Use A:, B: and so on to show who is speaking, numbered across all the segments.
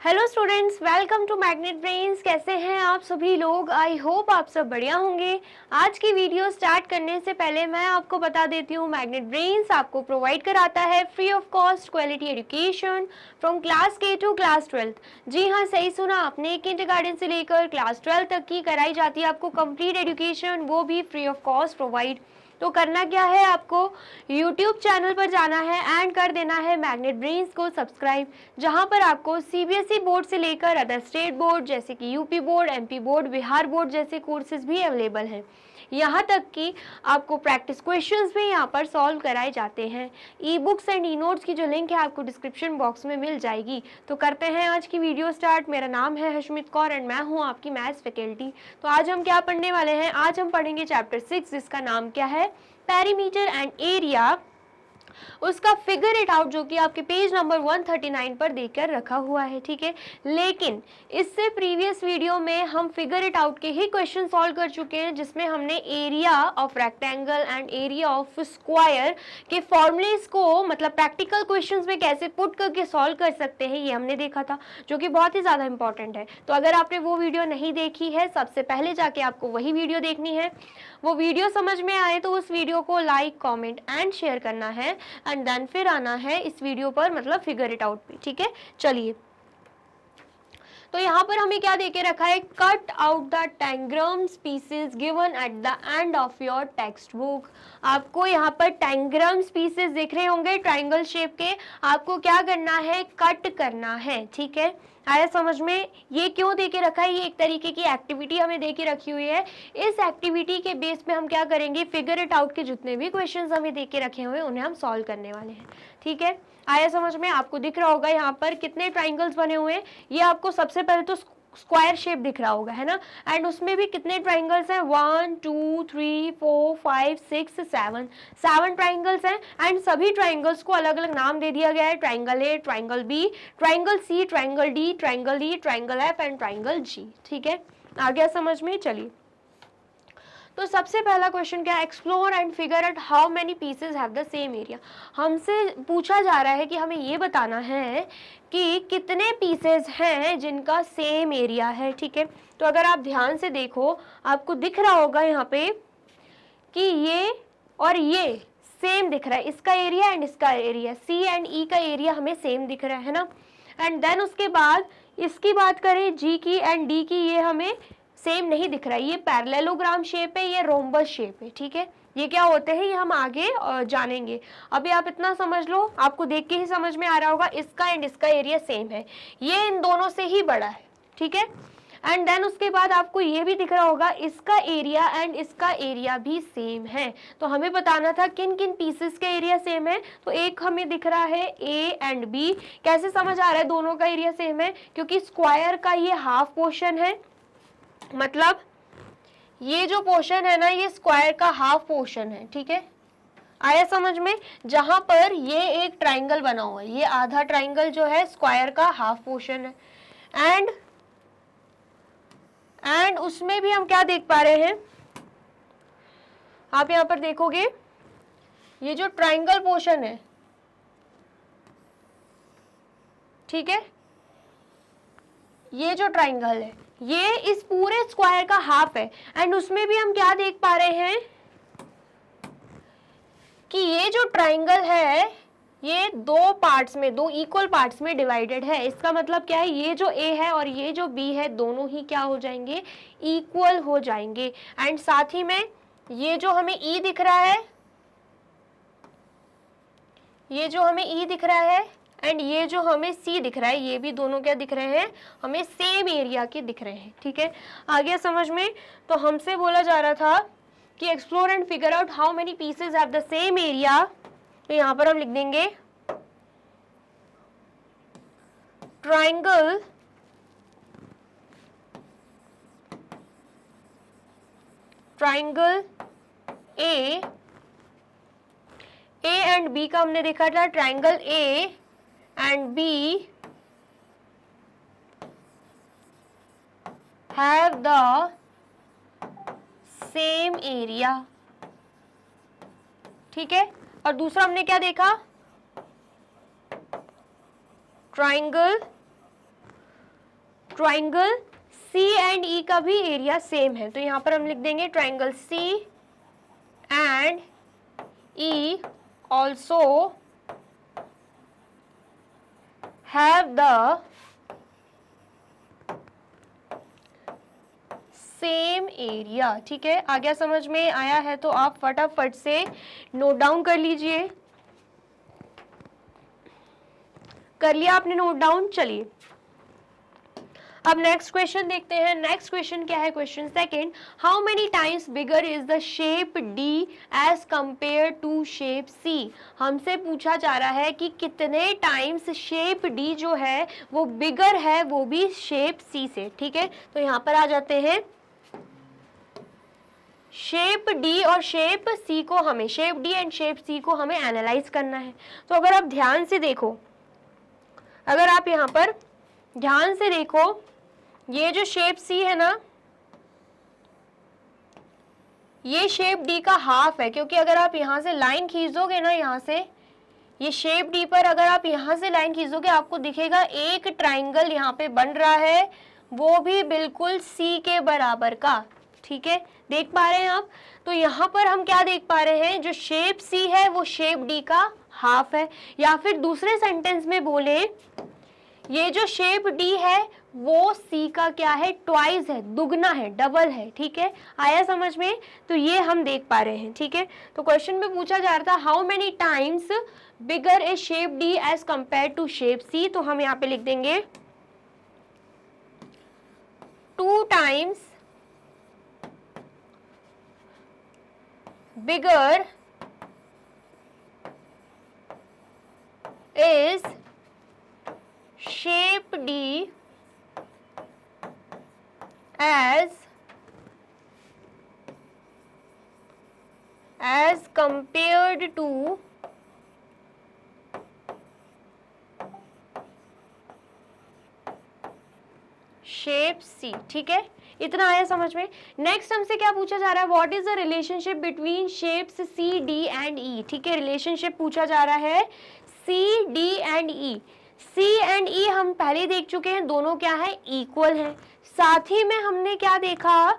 A: Hello students, welcome to Magnet Brains. कैसे हैं आप सभी लोग? आई होप आप सब बढ़िया होंगे। आज की वीडियो स्टार्ट करने से पहले मैं आपको बता देती हूँ, मैग्नेट ब्रेन्स आपको प्रोवाइड कराता है free of cost quality education from class के टू क्लास 12th। जी हाँ, सही सुना आपने, किंडरगार्टन से लेकर क्लास 12 तक की कराई जाती है आपको कंप्लीट एजुकेशन, वो भी फ्री ऑफ कॉस्ट प्रोवाइड। तो करना क्या है, आपको YouTube चैनल पर जाना है एंड कर देना है मैग्नेट ब्रेन्स को सब्सक्राइब, जहां पर आपको CBSE बोर्ड से लेकर अदर स्टेट बोर्ड जैसे कि UP board, MP board, Bihar board जैसे कोर्सेज भी अवेलेबल हैं। यहाँ तक कि आपको प्रैक्टिस क्वेश्चंस भी यहाँ पर सॉल्व कराए जाते हैं। E books and e notes की जो लिंक है आपको डिस्क्रिप्शन बॉक्स में मिल जाएगी। तो करते हैं आज की वीडियो स्टार्ट। मेरा नाम है हशमीत कौर एंड मैं हूँ आपकी मैथ्स फैकल्टी। तो आज हम क्या पढ़ने वाले हैं? आज हम पढ़ेंगे चैप्टर 6, जिसका नाम क्या है? Perimeter and area. उसका फिगर इट आउट, जो कि आपके पेज नंबर 139 पर देकर रखा हुआ है, ठीक है। लेकिन इससे प्रीवियस वीडियो में हम फिगर इट आउट के ही क्वेश्चन सॉल्व कर चुके हैं, जिसमें हमने area of rectangle and area of square के फॉर्मूलेस को, मतलब प्रैक्टिकल क्वेश्चंस में कैसे पुट करके सॉल्व कर सकते हैं, ये हमने देखा था, जो कि बहुत ही ज़्यादा इंपॉर्टेंट है। तो अगर आपने वो वीडियो नहीं देखी है, सबसे पहले जाके आपको वही वीडियो देखनी है। वो वीडियो समझ में आए तो उस वीडियो को लाइक, कमेंट एंड शेयर करना है एंड देन फिर आना है इस वीडियो पर, मतलब फिगर इट आउट पे, ठीक है। चलिए, तो यहाँ पर हमें क्या देके रखा है? Cut out the tangrams pieces given at the end of your textbook. आपको यहाँ पर टैंग्राम्स पीसेस दिख रहे होंगे ट्राइंगल शेप के, आपको क्या करना है? कट करना है, ठीक है। आया समझ में? ये क्यों देके रखा है? ये एक तरीके की एक्टिविटी हमें देके रखी हुई है। इस एक्टिविटी के बेस पे हम क्या करेंगे? फिगर इट आउट के जितने भी क्वेश्चंस हमें देके रखे हुए हैं उन्हें हम सॉल्व करने वाले हैं, ठीक है। आया समझ में? आपको दिख रहा होगा यहाँ पर कितने ट्राइंगल्स बने हुए हैं। ये आपको सबसे पहले तो स्क्वायर शेप दिख रहा होगा, है ना। एंड उसमें भी कितने ट्राइंगल्स हैं? 1 2 3 4 5 6 7 ट्राइंगल्स हैं। एंड सभी ट्राइंगल्स को अलग अलग नाम दे दिया गया है। Triangle A, triangle B, triangle C, triangle D, triangle E, triangle F and triangle G, ठीक है। आ गया समझ में? चलिए, तो सबसे पहला क्वेश्चन क्या है? Explore and figure out how many pieces have the same area. हमसे पूछा जा रहा है कि हमें ये बताना है कि कितने पीसेस हैं जिनका सेम एरिया है, ठीक है। तो अगर आप ध्यान से देखो, आपको दिख रहा होगा यहाँ पे कि ये और ये सेम दिख रहा है, इसका एरिया एंड इसका एरिया, सी एंड ई का एरिया हमें सेम दिख रहा है ना। एंड देन उसके बाद इसकी बात करें, जी की एंड डी की, ये हमें सेम नहीं दिख रहा है। ये पैरेललोग्राम शेप है, ये रोम्बस शेप है, ठीक है। ये क्या होते हैं, ये हम आगे जानेंगे। अभी आप इतना समझ लो, आपको देख के ही समझ में आ रहा होगा, इसका एंड इसका एरिया सेम है, ये इन दोनों से ही बड़ा है, ठीक है। एंड देन उसके बाद आपको ये भी दिख रहा होगा, इसका एरिया एंड इसका एरिया भी सेम है। तो हमें बताना था किन किन पीसेस का एरिया सेम है। तो एक हमें दिख रहा है ए एंड बी। कैसे समझ आ रहा है दोनों का एरिया सेम है? क्योंकि स्क्वायर का ये हाफ पोर्शन है, मतलब ये जो पोर्शन है ना, ये स्क्वायर का हाफ पोर्शन है, ठीक है। आया समझ में? जहां पर ये एक ट्राइंगल बना हुआ है, ये आधा ट्राइंगल जो है स्क्वायर का हाफ पोर्शन है। एंड उसमें भी हम क्या देख पा रहे हैं, आप यहां पर देखोगे, ये जो ट्राइंगल पोर्शन है, ठीक है, ये जो ट्राइंगल है ये इस पूरे स्क्वायर का हाफ है। एंड उसमें भी हम क्या देख पा रहे हैं कि ये जो ट्राइंगल है ये दो पार्ट्स में, दो इक्वल पार्ट्स में डिवाइडेड है। इसका मतलब क्या है? ये जो ए है और ये जो बी है, दोनों ही क्या हो जाएंगे? इक्वल हो जाएंगे। एंड साथ ही में ये जो हमें ई दिख रहा है, ये जो हमें ई दिख रहा है एंड ये जो हमें सी दिख रहा है, ये भी दोनों क्या दिख रहे हैं? हमें सेम एरिया के दिख रहे हैं, ठीक है। आ गया समझ में? तो हमसे बोला जा रहा था कि explore and figure out how many pieces have the same area. तो यहां पर हम लिख देंगे ट्राइंगल ए एंड बी का हमने देखा था, triangle A and B have the same area, ठीक है। और दूसरा हमने क्या देखा? Triangle triangle C and E का भी एरिया सेम है, तो यहाँ पर हम लिख देंगे triangle C and E also have the same area. ठीक है, आ गया समझ में? आया है तो आप फटाफट से नोट डाउन कर लीजिए। कर लिया आपने नोट डाउन? चलिए अब नेक्स्ट क्वेश्चन देखते हैं। नेक्स्ट क्वेश्चन क्या है? Question second, how many times bigger is the shape D as compare to shape C. हमसे पूछा जा रहा है कि कितने टाइम्स शेप डी जो है वो बिगर है, वो भी शेप सी से। ठीक है, तो यहाँ पर आ जाते हैं। शेप डी और शेप सी को हमें, शेप डी एंड शेप सी को हमें एनालाइज करना है। तो अगर आप ध्यान से देखो, अगर आप यहाँ पर ध्यान से देखो, ये जो शेप सी है ना, ये शेप डी का हाफ है, क्योंकि अगर आप यहाँ से लाइन खींचोगे ना, यहाँ से ये शेप डी पर अगर आप यहाँ से लाइन खींचोगे आपको दिखेगा एक ट्राइंगल यहाँ पे बन रहा है, वो भी बिल्कुल सी के बराबर का। ठीक है, देख पा रहे हैं आप? तो यहाँ पर हम क्या देख पा रहे हैं, जो शेप सी है वो शेप डी का हाफ है, या फिर दूसरे सेंटेंस में बोले, ये जो शेप डी है वो सी का क्या है? ट्वाइस है, दुगना है, डबल है। ठीक है, आया समझ में? तो ये हम देख पा रहे हैं। ठीक है, तो क्वेश्चन में पूछा जा रहा था how many times bigger is shape D as compare to shape C. तो हम यहाँ पे लिख देंगे 2 times bigger is shape D as compared to shape C. ठीक है, इतना आया समझ में? नेक्स्ट हमसे क्या पूछा जा रहा है, what is the relationship between shapes C D and E. ठीक है, रिलेशनशिप पूछा जा रहा है C D and E. C and E हम पहले देख चुके हैं, दोनों क्या है? इक्वल हैं। साथ ही में हमने क्या देखा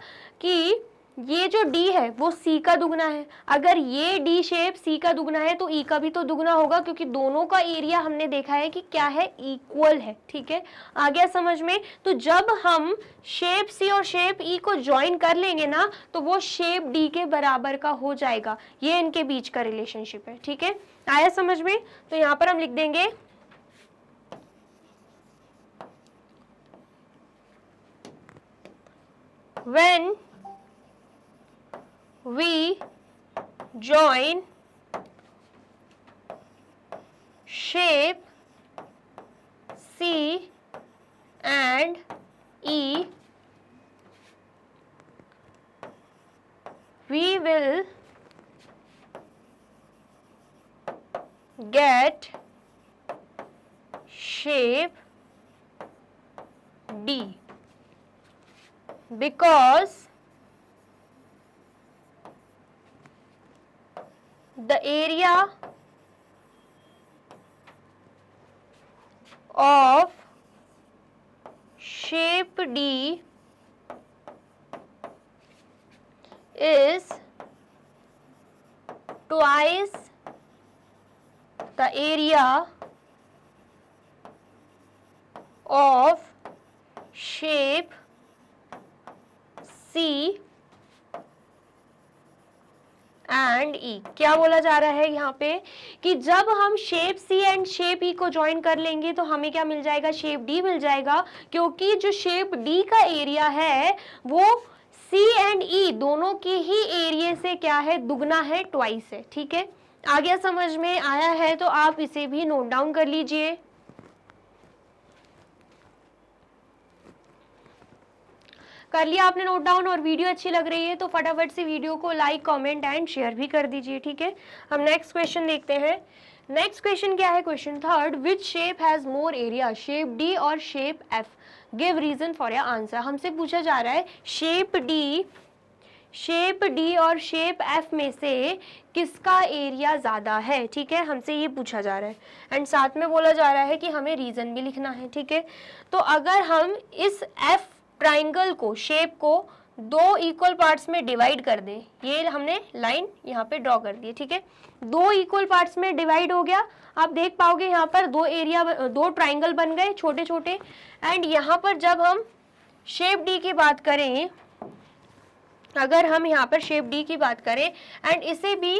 A: कि ये जो डी है वो सी का दुगना है। अगर ये डी शेप सी का दुगना है तो ई का भी तो दुगना होगा, क्योंकि दोनों का एरिया हमने देखा है कि क्या है? इक्वल है। ठीक है, आ गया समझ में? तो जब हम शेप सी और शेप ई को ज्वाइन कर लेंगे ना, तो वो शेप डी के बराबर का हो जाएगा। ये इनके बीच का रिलेशनशिप है। ठीक है, आया समझ में? तो यहाँ पर हम लिख देंगे when we join shape C and E, we will get shape D, because the area of shape D is twice the area of shape C and E. क्या बोला जा रहा है यहाँ पे कि जब हम शेप सी एंड शेप ई को ज्वाइन कर लेंगे तो हमें क्या मिल जाएगा? शेप डी मिल जाएगा, क्योंकि जो शेप डी का एरिया है वो सी एंड ई दोनों के ही एरिया से क्या है? दुगना है, ट्वाइस है। ठीक है, आ गया समझ में? आया है तो आप इसे भी नोट डाउन कर लीजिए। कर लिया आपने नोट डाउन? और वीडियो अच्छी लग रही है तो फटाफट से वीडियो को लाइक, कमेंट एंड शेयर भी कर दीजिए। ठीक है, हम नेक्स्ट क्वेश्चन देखते हैं। नेक्स्ट क्वेश्चन क्या है? Question third, which shape has more area, shape D और shape F, give reason for your answer. हमसे पूछा जा रहा है शेप डी शेप डी और शेप एफ में से किसका एरिया ज़्यादा है, ठीक है, हमसे ये पूछा जा रहा है। एंड साथ में बोला जा रहा है कि हमें रीज़न भी लिखना है, ठीक है। तो अगर हम इस एफ ट्राइंगल को, शेप को दो इक्वल पार्ट्स में डिवाइड कर दें, ये हमने लाइन यहाँ पे ड्रॉ कर दी, ठीक है, दो इक्वल पार्ट्स में डिवाइड हो गया। आप देख पाओगे यहाँ पर दो ट्राइंगल बन गए छोटे छोटे। एंड यहाँ पर जब हम शेप डी की बात करें, अगर हम यहाँ पर शेप डी की बात करें एंड इसे भी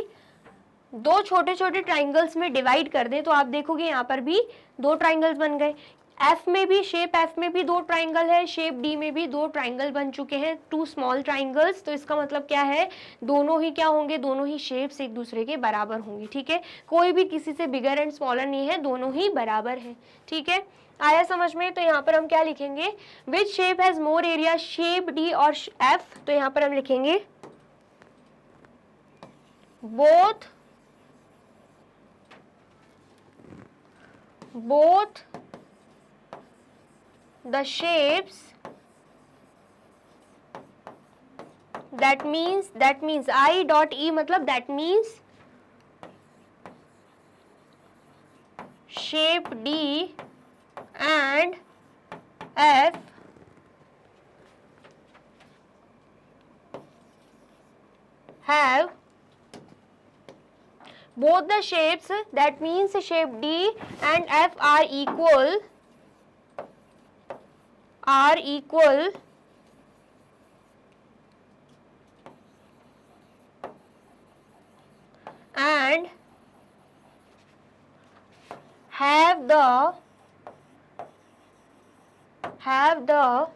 A: दो छोटे छोटे ट्राइंगल्स में डिवाइड कर दें, तो आप देखोगे यहाँ पर भी दो ट्राइंगल्स बन गए। एफ में भी, शेप एफ में भी दो ट्राइंगल है, शेप डी में भी दो ट्राइंगल बन चुके हैं, टू स्मॉल ट्राइंगल्स। तो इसका मतलब क्या है, दोनों ही क्या होंगे, दोनों ही शेप्स एक दूसरे के बराबर होंगी, ठीक है, कोई भी किसी से बिगर एंड स्मॉलर नहीं है, दोनों ही बराबर है, ठीक है। आया समझ में? तो यहाँ पर हम क्या लिखेंगे, विच shape has more area, shape D और एफ। तो यहाँ पर हम लिखेंगे both the shapes, that means I dot E मतलब that means shape D and F have both the shapes, that means shape D and F are equal and have the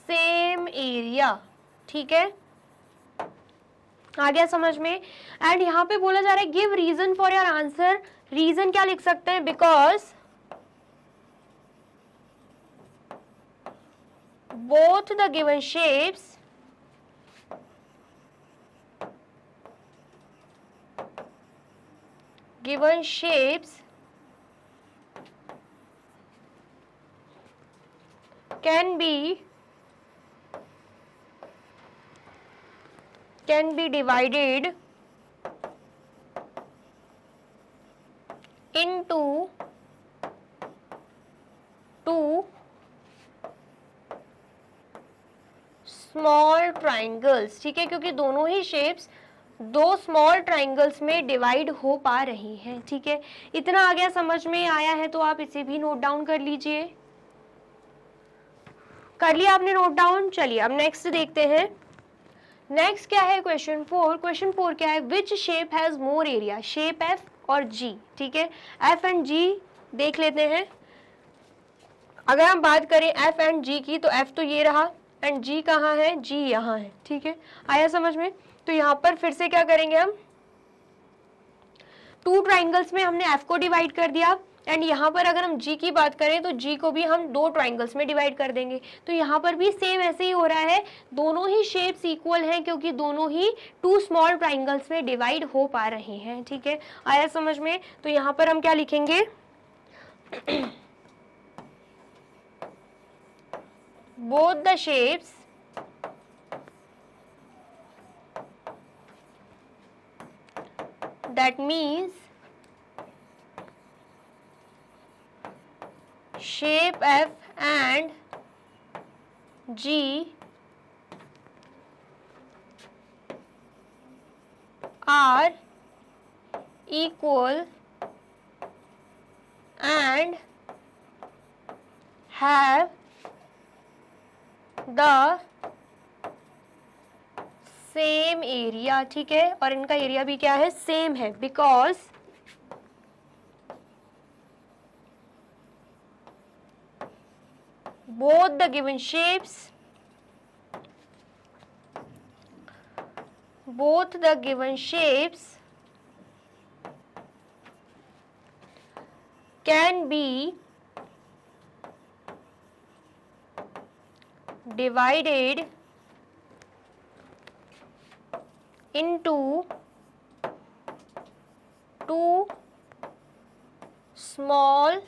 A: same area, ठीक है, आ गया समझ में। And यहाँ पे बोला जा रहा है give reason for your answer. Reason क्या लिख सकते हैं, because both the given shapes can be divided into two small triangles, ठीक है, क्योंकि दोनों ही शेप्स दो स्मॉल ट्राइंगल्स में डिवाइड हो पा रही हैं, ठीक है। इतना आ गया, समझ में आया है तो आप इसे भी नोट डाउन कर लीजिए। कर लिया आपने नोट डाउन? चलिए अब नेक्स्ट देखते हैं। नेक्स्ट क्या है, क्वेश्चन 4। क्वेश्चन 4 क्या है, विच shape has more area, shape F और जी, ठीक है, एफ एंड जी देख लेते हैं। अगर हम बात करें एफ एंड जी की, तो एफ तो ये रहा एंड जी कहाँ है, जी यहाँ है, ठीक है, आया समझ में। तो यहाँ पर फिर से क्या करेंगे हम, टू ट्राइंगल्स में हमने एफ को डिवाइड कर दिया एंड यहाँ पर अगर हम जी की बात करें तो जी को भी हम दो ट्राइंगल्स में डिवाइड कर देंगे। तो यहाँ पर भी सेम ऐसे ही हो रहा है, दोनों ही शेप्स इक्वल हैं क्योंकि दोनों ही टू स्मॉल ट्राइंगल्स में डिवाइड हो पा रहे हैं, ठीक है, आया समझ में। तो यहाँ पर हम क्या लिखेंगे, both the shapes that means shape F and G are equal and have the same area, ठीक है, और इनका एरिया भी क्या है, सेम है, because both the given shapes can be divided into two small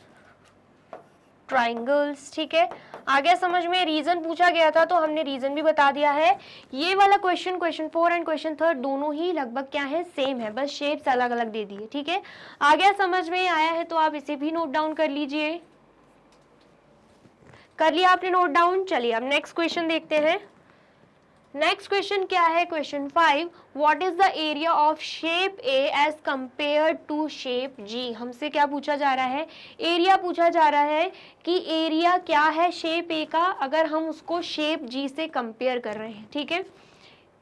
A: triangles. ठीक है, आ गया समझ में। रीजन पूछा गया था तो हमने रीजन भी बता दिया है। ये वाला क्वेश्चन, क्वेश्चन 4 एंड क्वेश्चन 3 दोनों ही लगभग क्या है, सेम है, बस शेप्स अलग अलग दे दिए। ठीक है, आ गया समझ में, आया है तो आप इसे भी नोट डाउन कर लीजिए। कर लिया आपने नोट डाउन? चलिए अब नेक्स्ट क्वेश्चन देखते हैं। नेक्स्ट क्वेश्चन क्या है, question 5, what is the area of shape A as compare to shape G. हमसे क्या पूछा जा रहा है, एरिया पूछा जा रहा है कि एरिया क्या है शेप ए का अगर हम उसको शेप जी से कंपेयर कर रहे हैं। ठीक है,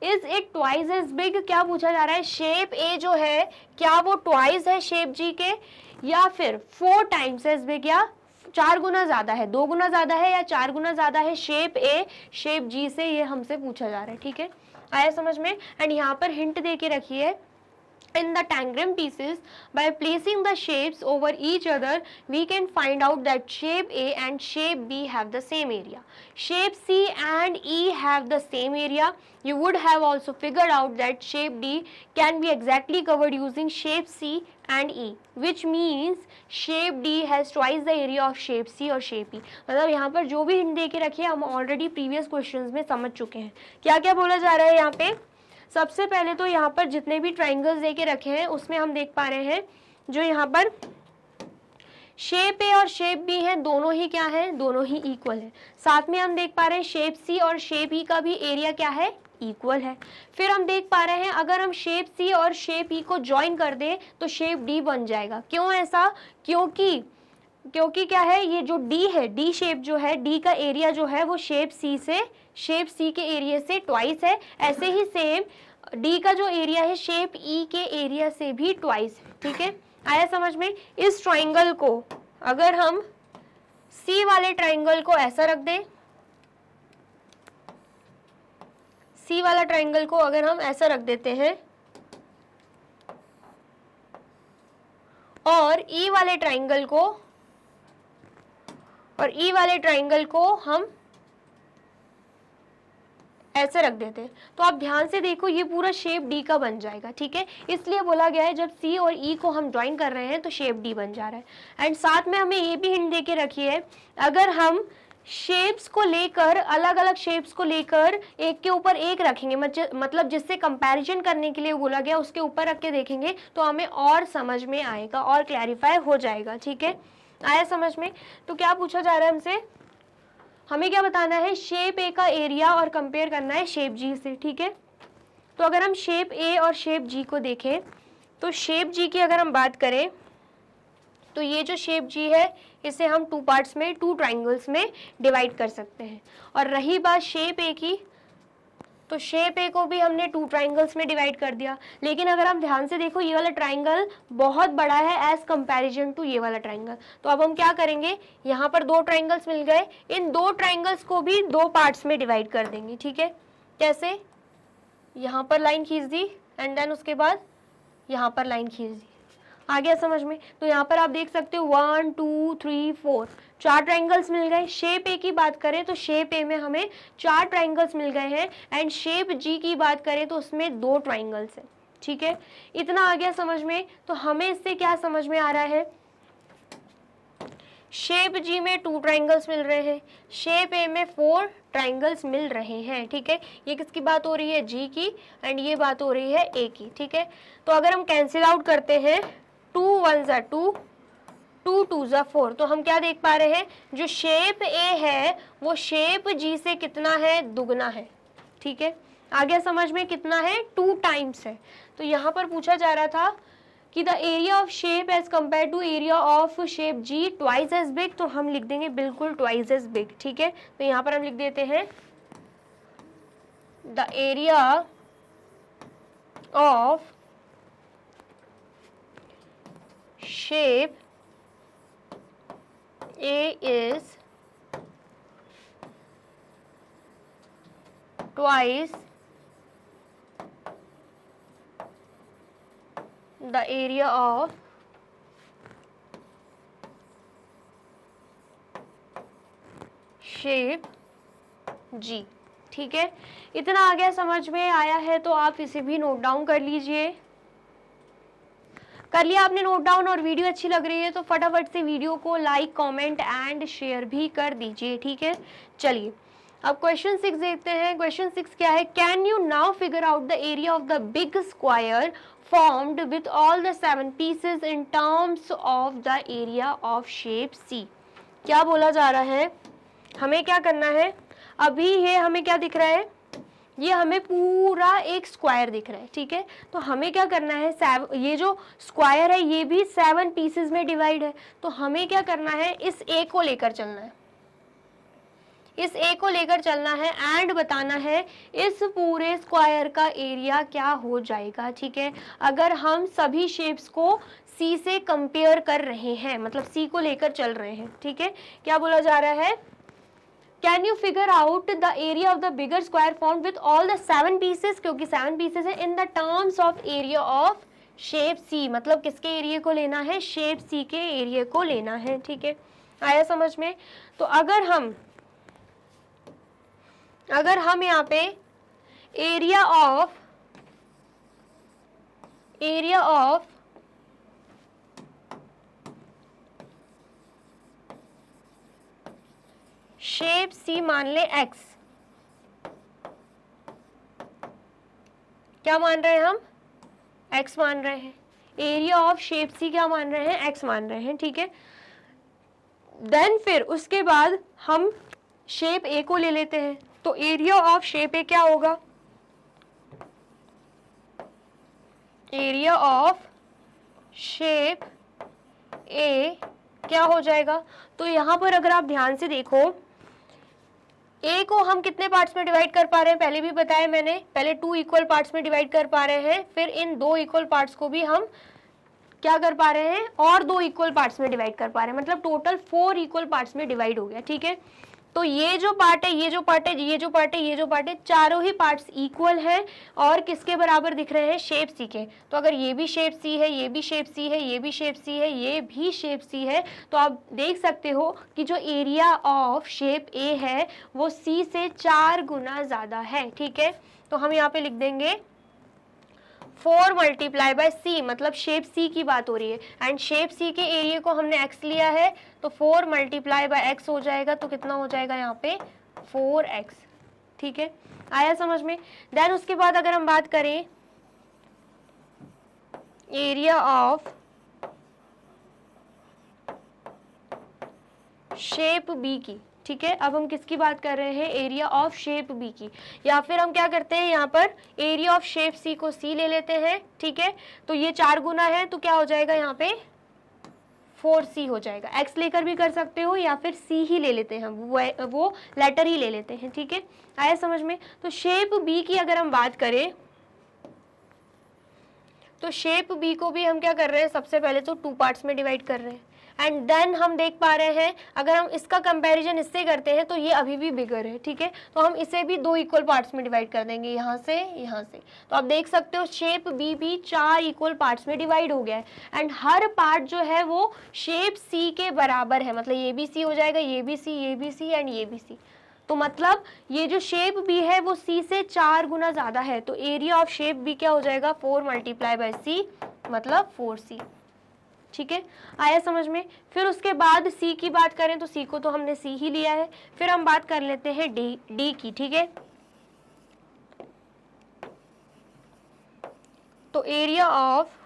A: is it twice as big, क्या पूछा जा रहा है, शेप ए जो है क्या वो ट्वाइस है शेप जी के, या फिर 4 टाइम्स एज बिग, या 4 गुना ज्यादा है, 2 गुना ज्यादा है, या 4 गुना ज्यादा है शेप ए शेप जी से, ये हमसे पूछा जा रहा है। ठीक है, आया समझ में। एंड यहाँ पर हिंट दे के रखिए, in the tangram pieces by placing the shapes over each other we can find out that shape A and shape B have the same area. Shape C and E have the same area. You would have also figured out that shape D can be exactly covered using shape C and E, which means shape D has twice the area of shape C और shape E. मतलब यहाँ पर जो भी hint दे के रखिए हम already previous questions में समझ चुके हैं क्या क्या बोला जा रहा है यहाँ पे। सबसे पहले तो यहाँ पर जितने भी ट्राइंगल्स देके रखे हैं उसमें हम देख पा रहे हैं जो यहाँ पर शेप ए और शेप बी है दोनों ही क्या है, दोनों ही इक्वल है। साथ में हम देख पा रहे हैं शेप सी और शेप ई का भी एरिया क्या है, इक्वल है। फिर हम देख पा रहे हैं अगर हम शेप सी और शेप ई को ज्वाइन कर दें तो शेप डी बन जाएगा। क्यों ऐसा, क्योंकि क्या है, ये जो डी है, डी शेप जो है, डी का एरिया जो है वो शेप सी के एरिया से ट्वाइस है। ऐसे ही सेम डी का जो एरिया है शेप ई के एरिया से भी ट्वाइस है। ठीक है, आया समझ में। इस ट्राइंगल को अगर हम सी वाले ट्राइंगल को ऐसा रख दें, सी वाला ट्राइंगल को अगर हम ऐसा रख देते हैं और ई वाले ट्राइंगल को हम ऐसे रख देते हैं तो आप ध्यान से देखो ये पूरा शेप डी का बन जाएगा। ठीक है, इसलिए बोला गया है जब सी और ई को हम ज्वाइन कर रहे हैं तो शेप डी बन जा रहा है। एंड साथ में हमें ये भी हिंट दे के रखी है अगर हम शेप्स को लेकर, अलग अलग शेप्स को लेकर एक के ऊपर एक रखेंगे, मतलब जिससे कंपैरिजन करने के लिए बोला गया उसके ऊपर रख के देखेंगे तो हमें और समझ में आएगा और क्लैरिफाई हो जाएगा। ठीक है, आया समझ में। तो क्या पूछा जा रहा है हमसे, हमें क्या बताना है, शेप ए का एरिया और कंपेयर करना है शेप जी से। ठीक है, तो अगर हम शेप ए और शेप जी को देखें तो शेप जी की अगर हम बात करें तो ये जो शेप जी है इसे हम 2 पार्ट्स में, 2 ट्राइंगल्स में डिवाइड कर सकते हैं। और रही बात शेप ए की, तो शेप ए को भी हमने 2 ट्राइंगल्स में डिवाइड कर दिया। लेकिन अगर हम ध्यान से देखो ये वाला ट्राइंगल बहुत बड़ा है एज कंपैरिजन टू ये वाला ट्राइंगल, तो अब हम क्या करेंगे, यहाँ पर 2 ट्राइंगल्स मिल गए, इन 2 ट्राइंगल्स को भी 2 पार्ट्स में डिवाइड कर देंगे। ठीक है, कैसे, यहाँ पर लाइन खींच दी एंड देन उसके बाद यहाँ पर लाइन खींच दी, आ गया समझ में। तो यहाँ पर आप देख सकते हो 1 2 3 4 4 ट्राइंगल्स मिल गए। शेप ए की बात करें तो शेप ए में हमें 4 ट्राइंगल्स मिल गए हैं एंड शेप जी की बात करें तो उसमें 2 ट्राइंगल्स हैं। ठीक है, इतना आ गया समझ में। तो हमें इससे क्या समझ में आ रहा है, शेप जी में 2 ट्राइंगल्स मिल रहे हैं, शेप ए में 4 ट्राइंगल्स मिल रहे हैं। ठीक है, ये किसकी बात हो रही है, जी की, एंड ये बात हो रही है ए की। ठीक है, तो अगर हम कैंसिल आउट करते हैं 2 1 2 2 2 4, तो हम क्या देख पा रहे हैं, जो शेप ए है वो शेप जी से कितना है, दुगना है। ठीक है, आगे समझ में, कितना है, 2 टाइम्स है। तो यहाँ पर पूछा जा रहा था कि the area of shape as compare to area of shape G twice as big, तो हम लिख देंगे बिल्कुल ट्वाइस एज बिग। ठीक है, तो यहाँ पर हम लिख देते हैं the area of shape A is twice the area of shape G। ठीक है, इतना आ गया समझ में, आया है तो आप इसे भी नोट डाउन कर लीजिए। कर लिया आपने नोट डाउन और वीडियो अच्छी लग रही है तो फटाफट से वीडियो को लाइक कमेंट एंड शेयर भी कर दीजिए, ठीक है। चलिए अब क्वेश्चन 6 देखते हैं। क्वेश्चन 6 क्या है, can you now figure out the area of the big square formed with all the 7 pieces in terms of the area of shape C। क्या बोला जा रहा है, हमें क्या करना है, अभी ये हमें क्या दिख रहा है, ये हमें पूरा एक स्क्वायर दिख रहा है, ठीक है। तो हमें क्या करना है, ये जो स्क्वायर है ये भी 7 पीसेस में डिवाइड है, तो हमें क्या करना है, इस ए को लेकर चलना है, इस ए को लेकर चलना है एंड बताना है इस पूरे स्क्वायर का एरिया क्या हो जाएगा, ठीक है। अगर हम सभी शेप्स को सी से कंपेयर कर रहे हैं, मतलब सी को लेकर चल रहे हैं, ठीक है। क्या बोला जा रहा है, can you figure out the area of the bigger square formed with all the 7 pieces, क्योंकि 7 पीसेस है, in the terms of area of shape C, मतलब किसके एरिया को लेना है, शेप सी के एरिया को लेना है, ठीक है। आया समझ में। तो अगर हम यहाँ पे एरिया ऑफ शेप सी मान ले x, क्या मान रहे हैं हम, x मान रहे हैं, एरिया ऑफ शेप सी क्या मान रहे हैं, x मान रहे हैं, ठीक है। देन फिर उसके बाद हम शेप ए को ले लेते हैं, तो एरिया ऑफ शेप ए क्या होगा, एरिया ऑफ शेप ए क्या हो जाएगा। तो यहां पर अगर आप ध्यान से देखो, ए को हम कितने पार्ट्स में डिवाइड कर पा रहे हैं, पहले भी बताया मैंने, पहले 2 इक्वल पार्ट्स में डिवाइड कर पा रहे हैं, फिर इन 2 इक्वल पार्ट्स को भी हम क्या कर पा रहे हैं, और 2 इक्वल पार्ट्स में डिवाइड कर पा रहे हैं, मतलब टोटल 4 इक्वल पार्ट्स में डिवाइड हो गया, ठीक है। तो ये जो पार्ट है, ये जो पार्ट है, ये जो पार्ट है, ये जो पार्ट है, चारों ही पार्ट्स इक्वल हैं और किसके बराबर दिख रहे हैं, शेप सी के। तो अगर ये भी शेप सी है, ये भी शेप सी है, ये भी शेप सी है, ये भी शेप सी है, तो आप देख सकते हो कि जो एरिया ऑफ शेप ए है वो सी से 4 गुना ज्यादा है, ठीक है। तो हम यहाँ पे लिख देंगे 4 मल्टीप्लाई बाय सी, मतलब शेप सी की बात हो रही है, एंड शेप सी के एरिया को हमने x लिया है, तो 4 मल्टीप्लाई बाय x हो जाएगा, तो कितना हो जाएगा यहाँ पे 4x, ठीक है। आया समझ में। देन उसके बाद अगर हम बात करें एरिया ऑफ शेप बी की, ठीक है। अब हम किसकी बात कर रहे हैं, एरिया ऑफ शेप बी की, या फिर हम क्या करते हैं, यहाँ पर एरिया ऑफ शेप सी को सी ले लेते हैं, ठीक है। तो ये 4 गुना है, तो क्या हो जाएगा यहाँ पे 4c हो जाएगा। x लेकर भी कर सकते हो या फिर c ही ले लेते हैं, वो लेटर ही ले लेते हैं, ठीक है। आया समझ में। तो शेप बी की अगर हम बात करें, तो शेप बी को भी हम क्या कर रहे हैं, सबसे पहले तो 2 पार्ट्स में डिवाइड कर रहे हैं, एंड देन हम देख पा रहे हैं अगर हम इसका कंपैरिजन इससे करते हैं तो ये अभी भी बिगर है, ठीक है। तो हम इसे भी 2 इक्वल पार्ट्स में डिवाइड कर देंगे, यहाँ से यहाँ से। तो आप देख सकते हो शेप बी भी 4 इक्वल पार्ट्स में डिवाइड हो गया है, एंड हर पार्ट जो है वो शेप सी के बराबर है, मतलब ये भी सी हो जाएगा, ये भी सी, ये भी सी एंड ये भी सी। तो मतलब ये जो शेप बी है वो सी से 4 गुना ज्यादा है, तो एरिया ऑफ शेप बी क्या हो जाएगा 4 मल्टीप्लाई बाय सी, मतलब 4c, ठीक है। आया समझ में। फिर उसके बाद सी की बात करें तो सी को तो हमने सी ही लिया है, फिर हम बात कर लेते हैं डी की, ठीक है। तो एरिया ऑफ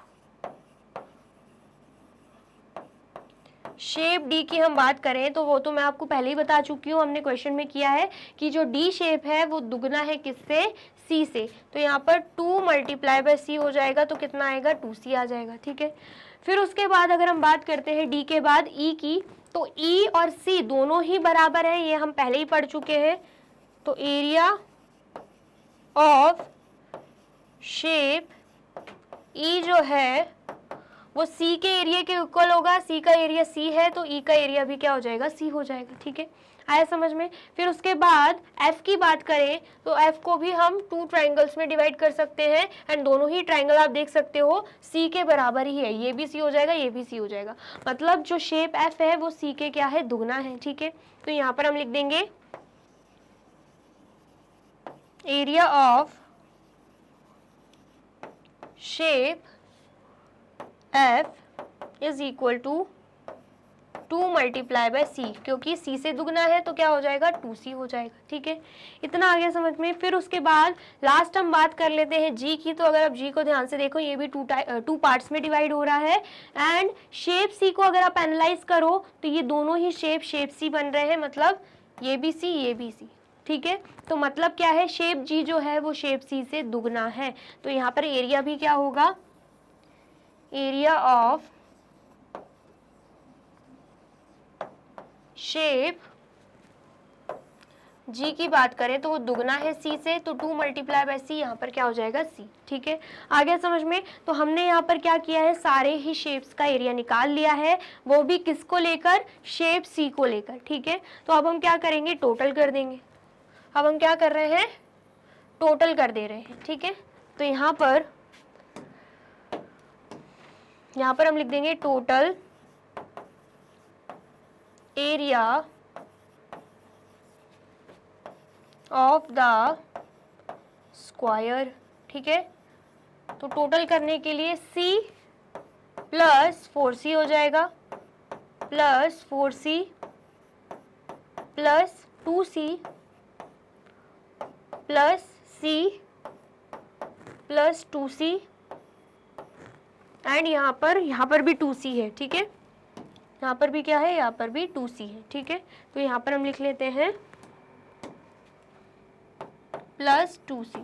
A: शेप डी की हम बात करें तो वो तो मैं आपको पहले ही बता चुकी हूँ, हमने क्वेश्चन में किया है कि जो डी शेप है वो दुगना है किससे, सी से। तो यहाँ पर 2 मल्टीप्लाई बाय सी हो जाएगा, तो कितना आएगा 2c आ जाएगा, ठीक है। फिर उसके बाद अगर हम बात करते हैं डी के बाद ई की, तो ई और सी दोनों ही बराबर है, ये हम पहले ही पढ़ चुके हैं। तो एरिया ऑफ शेप ई जो है वो सी के एरिया के इक्वल होगा, सी का एरिया सी है तो ई का एरिया भी क्या हो जाएगा, सी हो जाएगा, ठीक है। आया समझ में। फिर उसके बाद एफ की बात करें तो एफ को भी हम 2 ट्राइंगल्स में डिवाइड कर सकते हैं, एंड दोनों ही ट्राइंगल आप देख सकते हो सी के बराबर ही है, ये भी सी हो जाएगा, ये भी सी हो जाएगा, मतलब जो शेप एफ है वो सी के क्या है, दुगना है, ठीक है। तो यहाँ पर हम लिख देंगे area of shape F is equal to 2 multiply by C, क्योंकि C से दुगना है तो क्या हो जाएगा 2C हो जाएगा। ठीक है, इतना आ गया समझ में। फिर उसके बाद लास्ट हम बात कर लेते हैं G की। तो अगर आप G को ध्यान से देखो, ये भी टू पार्ट्स में डिवाइड हो रहा है। एंड शेप C को अगर आप एनालाइज करो तो ये दोनों ही शेप C बन रहे हैं, मतलब ये भी C ये भी C। ठीक है, तो मतलब क्या है, शेप G जो है वो शेप C से दुगना है। तो यहाँ पर एरिया भी क्या होगा, एरिया ऑफ शेप G की बात करें तो वो दुगना है C से, तो 2 मल्टीप्लाई बाय C, यहाँ पर क्या हो जाएगा C। ठीक है, आ गया समझ में। तो हमने यहाँ पर क्या किया है, सारे ही शेप्स का एरिया निकाल लिया है, वो भी किसको लेकर, शेप C को लेकर। ठीक है, तो अब हम क्या करेंगे, टोटल कर देंगे। अब हम क्या कर रहे हैं, टोटल कर दे रहे हैं। ठीक है, तो यहाँ पर हम लिख देंगे total area of the square. ठीक है, तो टोटल करने के लिए C प्लस 4C हो जाएगा, plus 4C plus 2C plus C plus 2C, and यहाँ पर भी 2C है। ठीक है, यहाँ पर भी क्या है, यहाँ पर भी 2C है। ठीक है, तो यहाँ पर हम लिख लेते हैं प्लस 2C।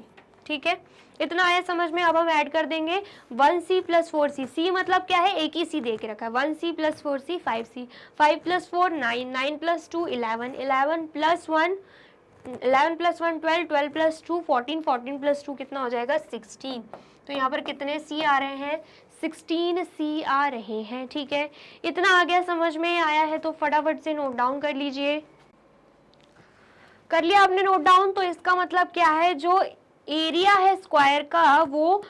A: ठीक है, इतना आया समझ में। अब हम ऐड कर देंगे 1C प्लस 4C। C मतलब क्या है, एक ही C दे के रखा है। 1C plus 4C 5C, 5 plus 4 9, 9 plus 2 11, 11 plus 1 11 plus 1 12, 12 plus 2 14, 14 plus 2 कितना हो जाएगा 16। तो यहाँ पर कितने C आ रहे हैं, 16 C आ रहे हैं। ठीक है, इतना आ गया समझ में। आया है तो फटाफट से नोट डाउन कर लीजिए। कर लिया आपने नोट डाउन, तो इसका मतलब क्या है, जो एरिया है स्क्वायर का वो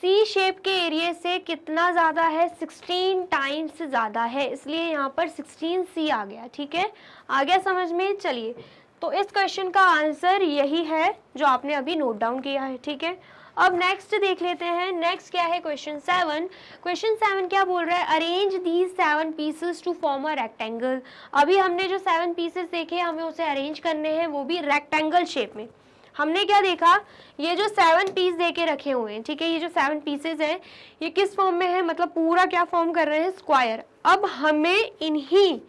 A: C शेप के एरिया से कितना ज़्यादा है, 16 टाइम्स ज़्यादा है, इसलिए यहाँ पर 16C आ गया। ठीक है, आ गया समझ में। चलिए, तो इस क्वेश्चन का आंसर यही है जो आपने अभी नोट डाउन किया है। ठीक है, अब नेक्स्ट देख लेते हैं। नेक्स्ट क्या है, क्वेश्चन 7। क्वेश्चन 7 क्या बोल रहा है, arrange these 7 pieces to form a rectangle. अभी हमने जो 7 पीसेस देखे हमें उसे अरेंज करने हैं, वो भी रेक्टेंगल शेप में। हमने क्या देखा, ये जो 7 पीस देके रखे हुए हैं, ठीक है, ये जो 7 पीसेस हैं ये किस फॉर्म में है, मतलब पूरा क्या फॉर्म कर रहे हैं, स्क्वायर। अब हमें इन्हीं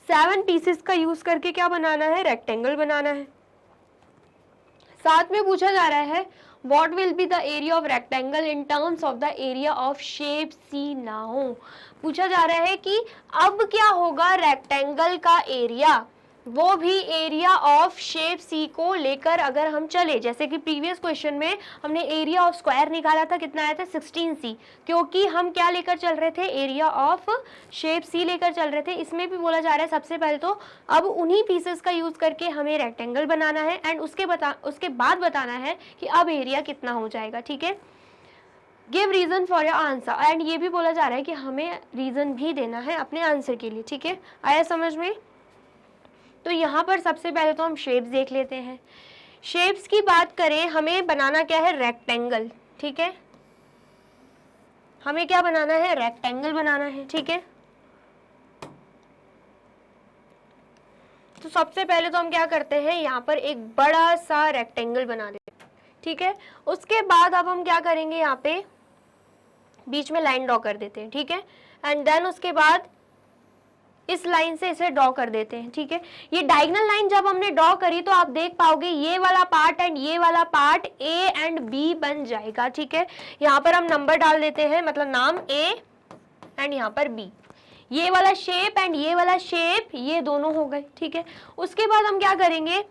A: 7 पीसेस का यूज करके क्या बनाना है, रेक्टेंगल बनाना है। साथ में पूछा जा रहा है what will be the area of rectangle in terms of the area of shape C now। पूछा जा रहा है कि अब क्या होगा रेक्टेंगल का एरिया, वो भी एरिया ऑफ शेप C को लेकर अगर हम चले। जैसे कि प्रीवियस क्वेश्चन में हमने एरिया ऑफ स्क्वायर निकाला था, कितना आया था 16C, क्योंकि हम क्या लेकर चल रहे थे, एरिया ऑफ शेप C लेकर चल रहे थे। इसमें भी बोला जा रहा है सबसे पहले तो अब उन्हीं पीसेस का यूज करके हमें रेक्टेंगल बनाना है, एंड उसके बाद बताना है कि अब एरिया कितना हो जाएगा। ठीक है, give reason for your answer, and ये भी बोला जा रहा है कि हमें रीजन भी देना है अपने आंसर के लिए। ठीक है, आया समझ में। तो यहाँ पर सबसे पहले तो हम शेप्स देख लेते हैं। शेप्स की बात करें, हमें बनाना क्या है, रेक्टेंगल। ठीक है, हमें क्या बनाना है, रेक्टेंगल बनाना है। ठीक है, तो सबसे पहले तो हम क्या करते हैं, यहाँ पर एक बड़ा सा रेक्टेंगल बना देते हैं। ठीक है, उसके बाद अब हम क्या करेंगे, यहाँ पे बीच में लाइन ड्रॉ कर देते हैं। ठीक है, एंड देन उसके बाद इस लाइन से इसे ड्रॉ कर देते हैं। ठीक है, ये डायगोनल लाइन जब हमने ड्रॉ करी तो आप देख पाओगे ये वाला पार्ट एंड ये वाला पार्ट ए एंड बी बन जाएगा। ठीक है, यहाँ पर हम नंबर डाल देते हैं, मतलब नाम ए एंड यहाँ पर बी। ये वाला शेप एंड ये वाला शेप ये दोनों हो गए। ठीक है, उसके बाद हम क्या करेंगे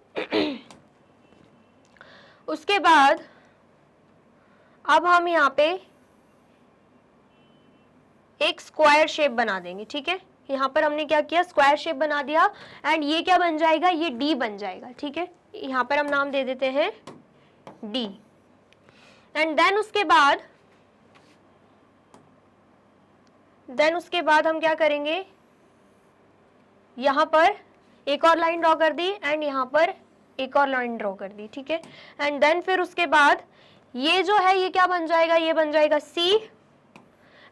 A: उसके बाद अब हम यहाँ पे एक स्क्वायर शेप बना देंगे। ठीक है, यहाँ पर हमने क्या किया, स्क्वायर शेप बना दिया, एंड ये क्या बन जाएगा, ये डी बन जाएगा। ठीक है, यहाँ पर हम नाम दे देते हैं डी, एंड देन उसके बाद हम क्या करेंगे, यहाँ पर एक और लाइन ड्रॉ कर दी एंड यहाँ पर एक और लाइन ड्रॉ कर दी। ठीक है, एंड देन फिर उसके बाद ये जो है ये क्या बन जाएगा, ये बन जाएगा सी,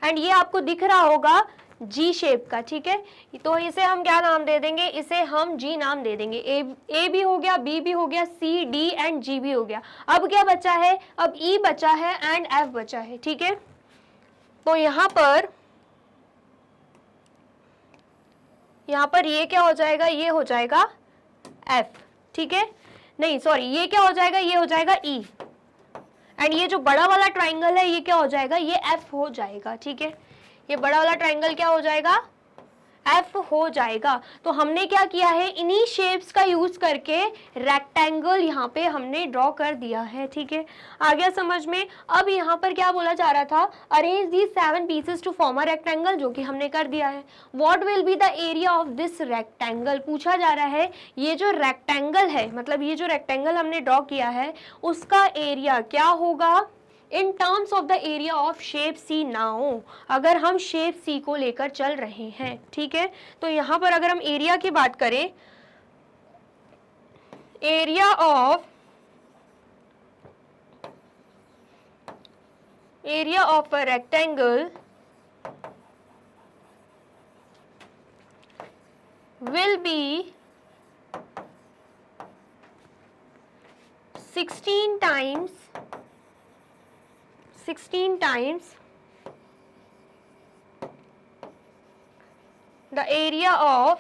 A: एंड ये आपको दिख रहा होगा जी शेप का, ठीक है। तो इसे हम क्या नाम दे देंगे, इसे हम जी नाम दे देंगे। ए भी हो गया, बी भी हो गया, सी डी एंड जी भी हो गया। अब क्या बचा है, अब ई बचा है एंड एफ बचा है, ठीक है। तो यहां पर ये क्या हो जाएगा, ये हो जाएगा एफ, ठीक है। नहीं सॉरी, ये क्या हो जाएगा, ये हो जाएगा ई, एंड ये जो बड़ा वाला ट्राइंगल है ये क्या हो जाएगा, ये एफ हो जाएगा, ठीक है। ये बड़ा वाला ट्राइंगल क्या हो जाएगा, एफ हो जाएगा। तो हमने क्या किया है, इन्हीं शेप्स का यूज करके रेक्टेंगल यहाँ पे हमने ड्रॉ कर दिया है, ठीक है। आ गया समझ में। अब यहाँ पर क्या बोला जा रहा था, arrange the 7 pieces to form a rectangle, जो कि हमने कर दिया है। What will be the area of this rectangle, पूछा जा रहा है ये जो रेक्टेंगल है, मतलब ये जो रेक्टेंगल हमने ड्रॉ किया है उसका एरिया क्या होगा in terms of the area of shape C now, अगर हम शेप सी को लेकर चल रहे हैं, ठीक है। तो यहां पर अगर हम एरिया की बात करें, area of a rectangle will be 16 times the area of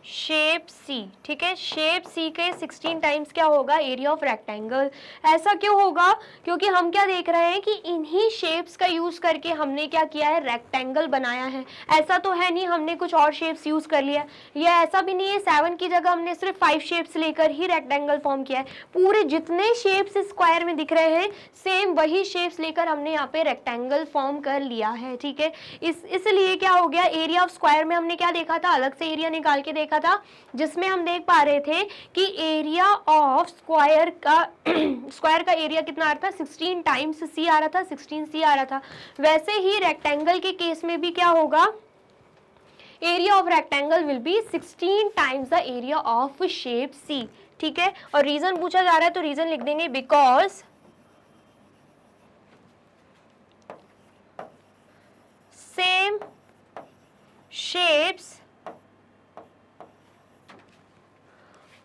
A: shape C, ठीक है। शेप सी के 16 टाइम्स क्या होगा, एरिया ऑफ रेक्टेंगल। ऐसा क्यों होगा, क्योंकि हम क्या देख रहे हैं कि इन्हीं शेप्स का यूज करके हमने क्या किया है, रेक्टेंगल बनाया है। ऐसा तो है नहीं हमने कुछ और शेप्स यूज कर लिया, या ऐसा भी नहीं है 7 की जगह हमने सिर्फ 5 शेप्स लेकर ही रेक्टेंगल फॉर्म किया है। पूरे जितने शेप्स स्क्वायर में दिख रहे हैं सेम वही शेप्स लेकर हमने यहाँ पे रेक्टेंगल फॉर्म कर लिया है, ठीक है। इसलिए क्या हो गया, एरिया ऑफ स्क्वायर में हमने क्या देखा था, अलग से एरिया निकाल के देखा था, जिसमें हम देख पा रहे थे कि एरिया ऑफ स्क्वायर का एरिया कितना आ रहा था, 16 टाइम्स सी आ रहा था, 16 सी आ रहा था। वैसे ही रेक्टेंगल के केस में भी क्या होगा, area of rectangle will be 16 times the area of shape C, ठीक है। और रीजन पूछा जा रहा है तो रीजन लिख देंगे, because same shapes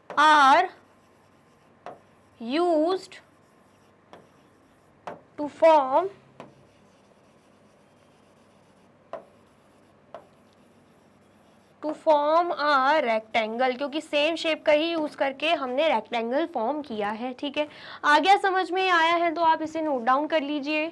A: are used to form a rectangle, क्योंकि सेम शेप का ही यूज करके हमने रेक्टेंगल फॉर्म किया है, ठीक है। आ गया समझ में आया है तो आप इसे नोट डाउन कर लीजिए।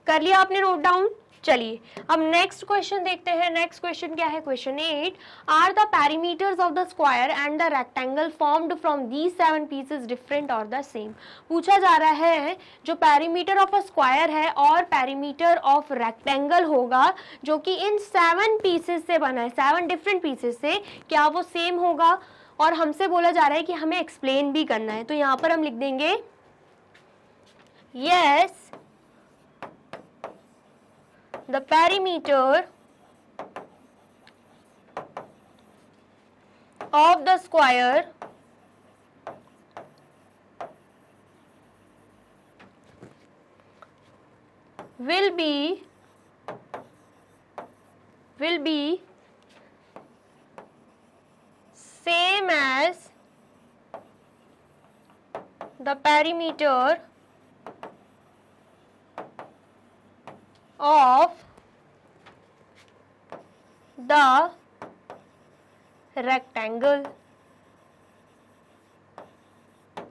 A: कर लिया आपने नोट डाउन। चलिए अब नेक्स्ट क्वेश्चन देखते हैं। नेक्स्ट क्वेश्चन क्या है, question 8, are the perimeters of the square and the rectangle formed from these 7 pieces different और द सेम। पूछा जा रहा है जो पैरीमीटर ऑफ अ स्क्वायर है और पैरीमीटर ऑफ रेक्टेंगल होगा जो कि इन 7 पीसेस से बना है, 7 डिफरेंट पीसेस से, क्या वो सेम होगा। और हमसे बोला जा रहा है कि हमें एक्सप्लेन भी करना है, तो यहाँ पर हम लिख देंगे yes the perimeter of the square will be same as the perimeter of the rectangle,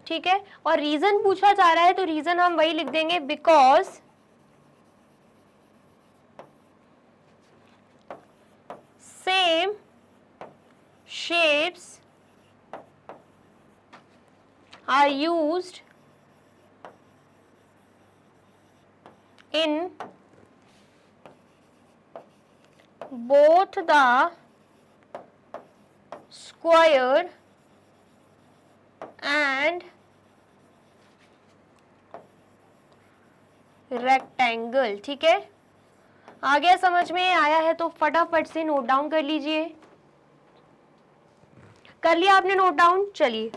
A: ठीक है। और रीजन पूछा जा रहा है तो रीजन हम वही लिख देंगे, because same shapes are used in both the square and rectangle, ठीक है। आ गया समझ में आया है तो फटाफट से नोट डाउन कर लीजिए। कर लिया आपने नोट डाउन। चलिए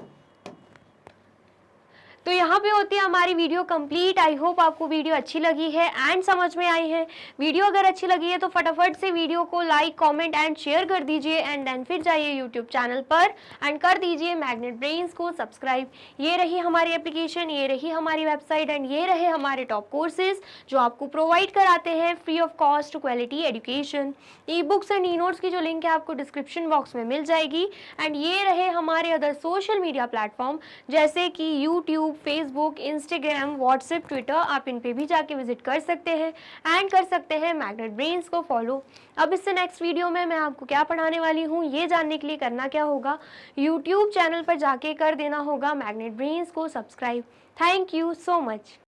A: तो यहाँ पे होती है हमारी वीडियो कंप्लीट। आई होप आपको वीडियो अच्छी लगी है एंड समझ में आई है। वीडियो अगर अच्छी लगी है तो फटाफट से वीडियो को लाइक, कमेंट एंड शेयर कर दीजिए एंड देन फिर जाइए यूट्यूब चैनल पर एंड कर दीजिए मैग्नेट ब्रेन्स को सब्सक्राइब। ये रही हमारी एप्लीकेशन, ये रही हमारी वेबसाइट एंड ये रहे हमारे टॉप कोर्सेज जो आपको प्रोवाइड कराते हैं free of cost quality education. E books and e notes की जो लिंक है आपको डिस्क्रिप्शन बॉक्स में मिल जाएगी। एंड ये रहे हमारे अदर सोशल मीडिया प्लेटफॉर्म जैसे कि YouTube, Facebook, Instagram, WhatsApp, Twitter. आप इन पे भी जाके विजिट कर सकते हैं एंड कर सकते हैं मैग्नेट ब्रेन्स को फॉलो। अब इससे नेक्स्ट वीडियो में मैं आपको क्या पढ़ाने वाली हूँ ये जानने के लिए करना क्या होगा, यूट्यूब चैनल पर जाके कर देना होगा मैग्नेट ब्रेन्स को subscribe. Thank you so much.